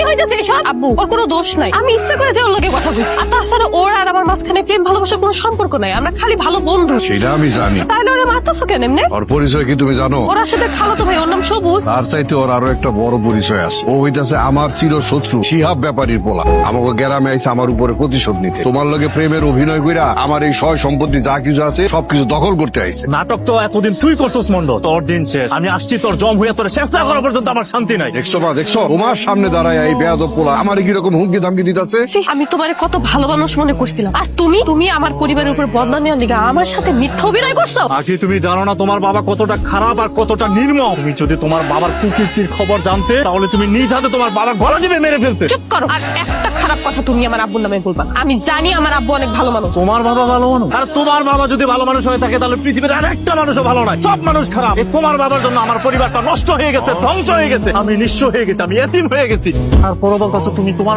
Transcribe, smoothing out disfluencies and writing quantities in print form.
হইতেছে এসব? আব্বু ওর কোনো দোষ নাই, আমি ইচ্ছা করে ওর লগে কথা কইছি। আর তাছাড়া ওর আর আমার মাঝখানে প্রেম ভালোবাসার কোনো সম্পর্ক নাই, আমরা খালি ভালো বন্ধু। সেটা আমি জানি। তাহলে ওরা মারতেছো কেন এমনি? ওর পরিচয় কি তুমি জানো? ওর সাথে খালাতো ভাই, ওর নাম সবুজ। তার চাইতে ওর আরো একটা বড় পরিচয় আছে। ও হইতাছে আমার চির শত্রু শিহাব ব্যাপারীর পোলা। আমাকে গ্রামে আইছে আমার উপরে প্রতিশোধ নিতে। তোমার লগে প্রেমের অভিনয় কইরা আমার এই সয় সম্পত্তি যা কিছু আছে সবকিছু দখল করতে আইছে। নাটক তো এতদিন তুই করছিস মন্ড, তোর দিন শেষ। আমি আসছি তোর জম হইয়া তোর শেষ না করা পর্যন্ত আমার শান্তি নাই। দেখছো মা, দেখছো তোমার সামনে দাঁড়ায় এই বেয়াদব পোলা আমার কিরকম হুমকি ধামকি দিতেছে। আমি তোমারে কত ভালো মানুষ মনে করছিলাম, আর তুমি তুমি আমার পরিবারের উপর বদনাম নেওয়ার লিগা আমার সাথে মিথ্যা অভিনয় করছো। আগে তুমি জানো না তোমার বাবা কতটা খারাপ আর কতটা নির্মম। তুমি যদি তোমার বাবার কুকীর্তির খবর জানতে, তাহলে তুমি নিজ হাতে তোমার বাবার গলা টিপে মেরে ফেলতে। চুপ করো, আর একটা খারাপ কথা তুমি আমার আব্বুর নামে বলবা। আমি জানি আমার আব্বু অনেক ভালো মানুষ। তোমার বাবা ভালো মানুষ, আর তোমার বাবা যদি ভালো মানুষ হয়ে থাকে তাহলে পৃথিবীর আর একটা মানুষও ভালো নয়, সব মানুষ খারাপ। এই তোমার বাবার জন্য আমার পরিবারটা নষ্ট হয়ে গেছে, ধ্বংস হয়ে গেছে, আমি নিঃস্ব হয়ে গেছি, আমি এতিম হয়ে গেছি। আর পরবর্তী তুমি তোমার